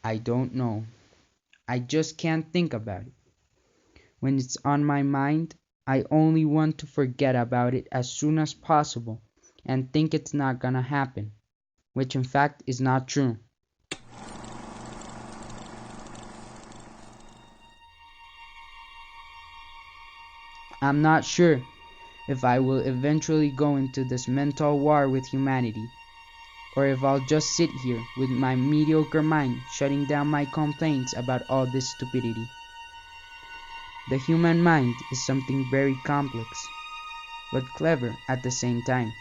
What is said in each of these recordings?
I don't know. I just can't think about it. When it's on my mind, I only want to forget about it as soon as possible and think it's not gonna happen, which in fact is not true. I'm not sure if I will eventually go into this mental war with humanity, or if I'll just sit here with my mediocre mind shutting down my complaints about all this stupidity. The human mind is something very complex, but clever at the same time.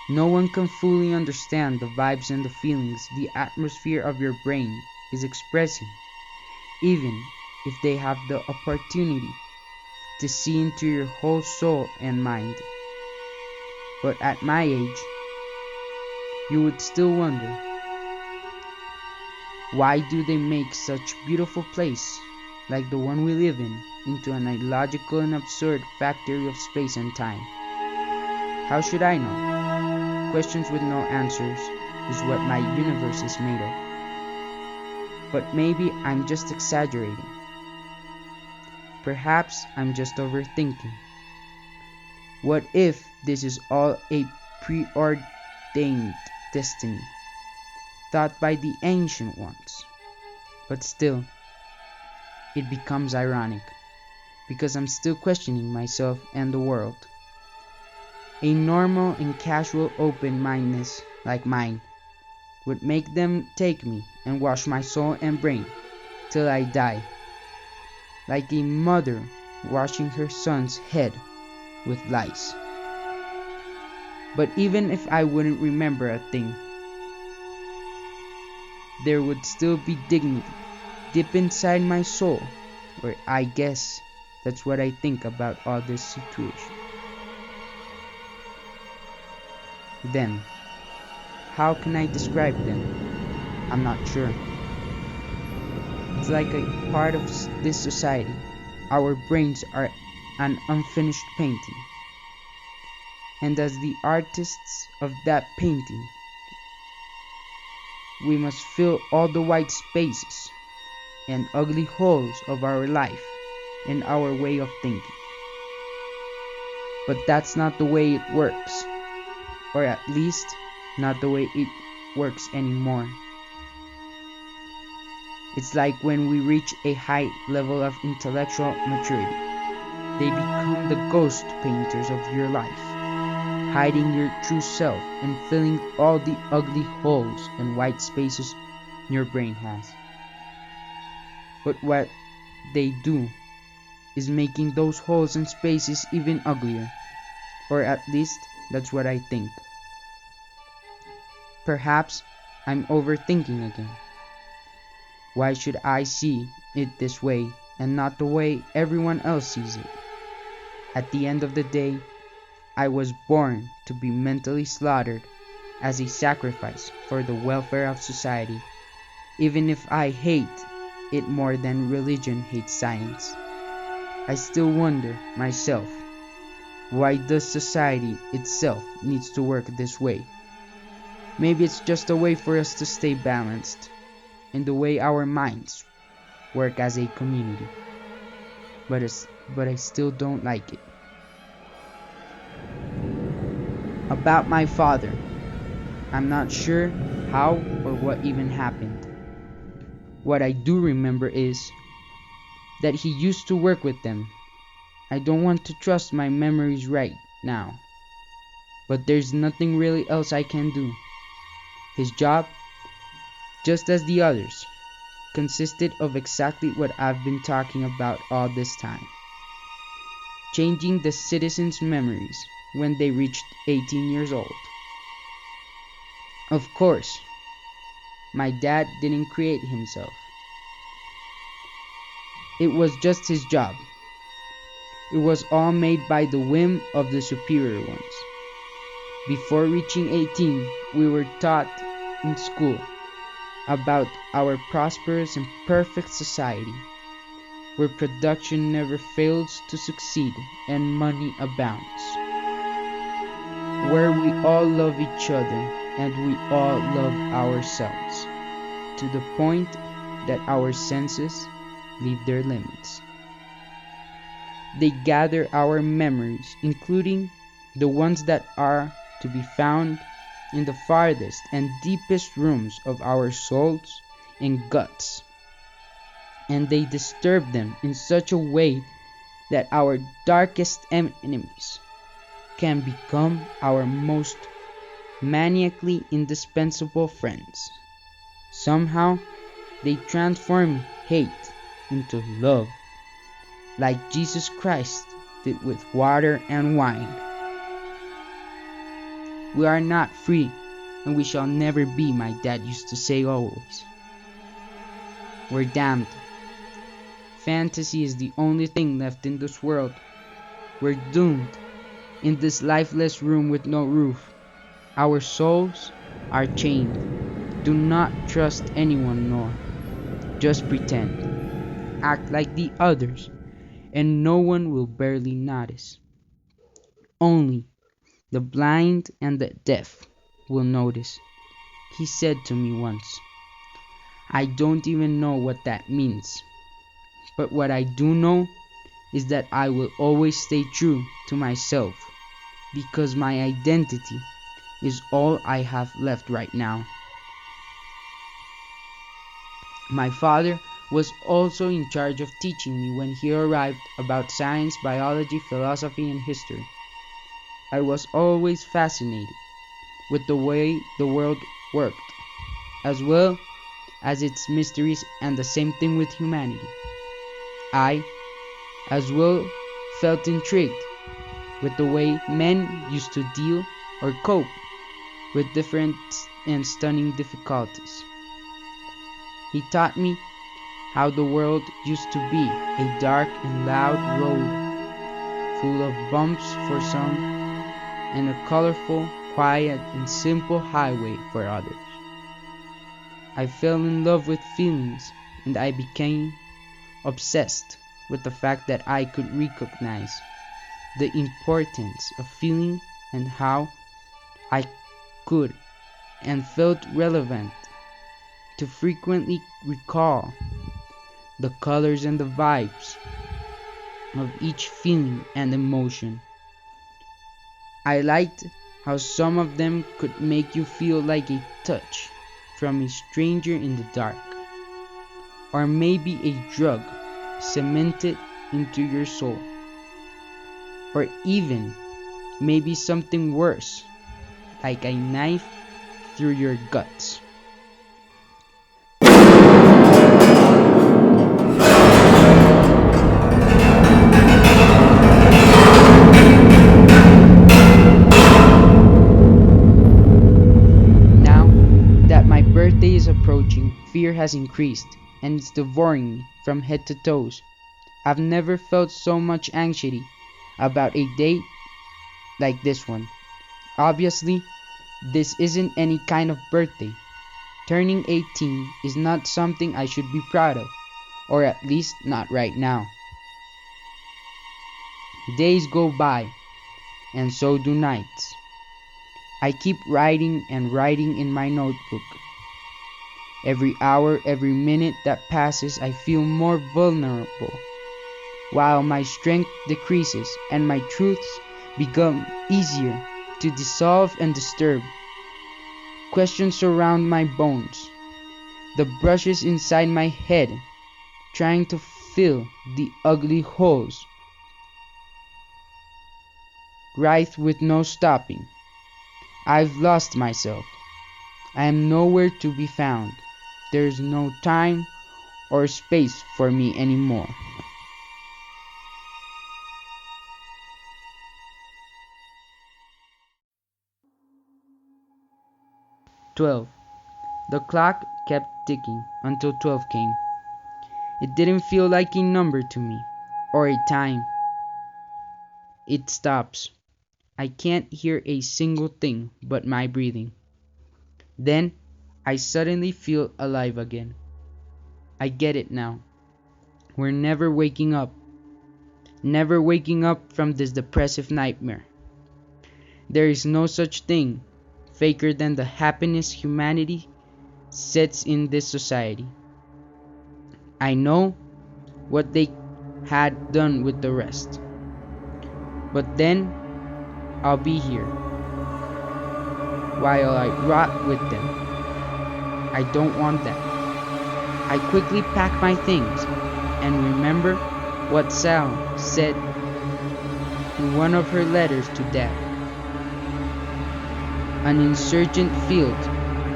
No one can fully understand the vibes and the feelings the atmosphere of your brain is expressing, even if they have the opportunity to see into your whole soul and mind. But at my age, you would still wonder, why do they make such beautiful place like the one we live in into an illogical and absurd factory of space and time? How should I know? Questions with no answers is what my universe is made of. But maybe I'm just exaggerating. Perhaps I'm just overthinking. What if this is all a preordained destiny, thought by the ancient ones? But still, it becomes ironic, because I'm still questioning myself and the world. A normal and casual open-mindedness like mine would make them take me and wash my soul and brain till I die, like a mother washing her son's head with lice. But even if I wouldn't remember a thing, there would still be dignity deep inside my soul, or I guess that's what I think about all this situation. Them. How can I describe them? I'm not sure. It's like a part of this society. Our brains are an unfinished painting. And as the artists of that painting, we must fill all the white spaces and ugly holes of our life and our way of thinking. But that's not the way it works, or at least not the way it works anymore. It's like when we reach a high level of intellectual maturity, they become the ghost painters of your life, hiding your true self and filling all the ugly holes and white spaces your brain has. But what they do is making those holes and spaces even uglier, or at least that's what I think. Perhaps I'm overthinking again. Why should I see it this way and not the way everyone else sees it? At the end of the day, I was born to be mentally slaughtered as a sacrifice for the welfare of society, even if I hate it more than religion hates science. I still wonder myself, why does society itself needs to work this way? Maybe it's just a way for us to stay balanced in the way our minds work as a community. But I still don't like it. About my father, I'm not sure how or what even happened. What I do remember is that he used to work with them. I don't want to trust my memories right now, but there's nothing really else I can do. His job, just as the others, consisted of exactly what I've been talking about all this time: changing the citizens' memories when they reached 18 years old. Of course, my dad didn't create himself. It was just his job. It was all made by the whim of the superior ones. Before reaching 18, we were taught in school about our prosperous and perfect society, where production never fails to succeed and money abounds, where we all love each other and we all love ourselves. to the point that our senses leave their limits. They gather our memories, including the ones that are to be found in the farthest and deepest rooms of our souls and guts, and they disturb them in such a way that our darkest enemies can become our most maniacally indispensable friends. Somehow, they transform hate into love, like Jesus Christ did with water and wine. We are not free, and we shall never be, my dad used to say always. We're damned. Fantasy is the only thing left in this world. We're doomed in this lifeless room with no roof. Our souls are chained. Do not trust anyone, nor just pretend. Act like the others, and no one will barely notice. Only the blind and the deaf will notice. He said to me once. I don't even know what that means. But what I do know is that I will always stay true to myself, because my identity is all I have left right now. My father was also in charge of teaching me when he arrived about science, biology, philosophy, and history. I was always fascinated with the way the world worked, as well as its mysteries, and the same thing with humanity. I, as well, felt intrigued with the way men used to deal or cope with different and stunning difficulties. He taught me how the world used to be a dark and loud road, full of bumps for some, and a colorful, quiet, and simple highway for others. I fell in love with feelings, and I became obsessed with the fact that I could recognize the importance of feeling and how I could and felt relevant to frequently recall the colors and the vibes of each feeling and emotion. I liked how some of them could make you feel like a touch from a stranger in the dark, or maybe a drug cemented into your soul, or even maybe something worse, like a knife through your guts. Now that my birthday is approaching, fear has increased, and it's devouring me from head to toes. I've never felt so much anxiety about a day like this one. Obviously, this isn't any kind of birthday. Turning 18 is not something I should be proud of, or at least not right now. Days go by, and so do nights. I keep writing and writing in my notebook. Every hour, every minute that passes, I feel more vulnerable, while my strength decreases and my truths become easier to dissolve and disturb. Questions surround my bones, the brushes inside my head, trying to fill the ugly holes, writhe with no stopping. I've lost myself. I am nowhere to be found. There's no time or space for me anymore. "12. The clock kept ticking until 12 came. It didn't feel like a number to me, or a time. It stops. I can't hear a single thing but my breathing. Then I suddenly feel alive again. I get it now. We're never waking up from this depressive nightmare. There is no such thing faker than the happiness humanity sits in this society. I know what they had done with the rest. But then I'll be here while I rot with them. I don't want that. I quickly pack my things and remember what Sal said in one of her letters to Dad. An insurgent field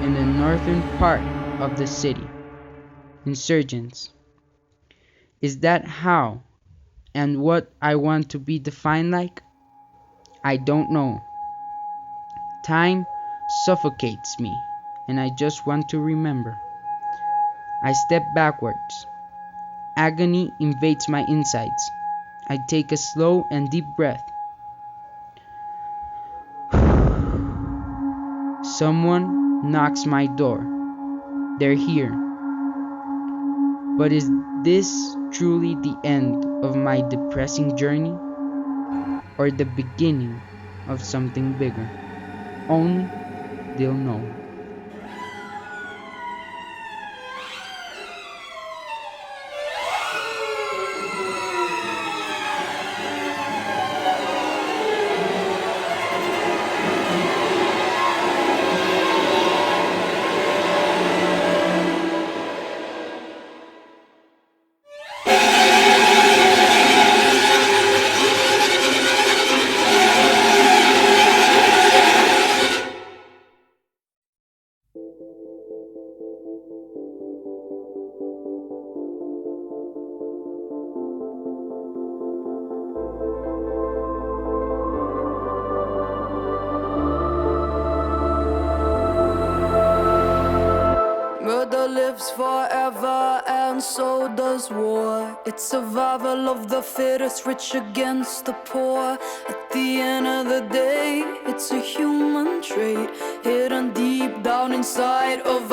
in the northern part of the city. Insurgents. Is that how and what I want to be defined like? I don't know. Time suffocates me, and I just want to remember. I step backwards. Agony invades my insides. I take a slow and deep breath. Someone knocks my door. They're here. But is this truly the end of my depressing journey? Or the beginning of something bigger? Only they'll know. Murder lives forever and so does war. It's survival of the fittest, rich against the poor. At the end of the day, it's a human trait hidden deep down inside of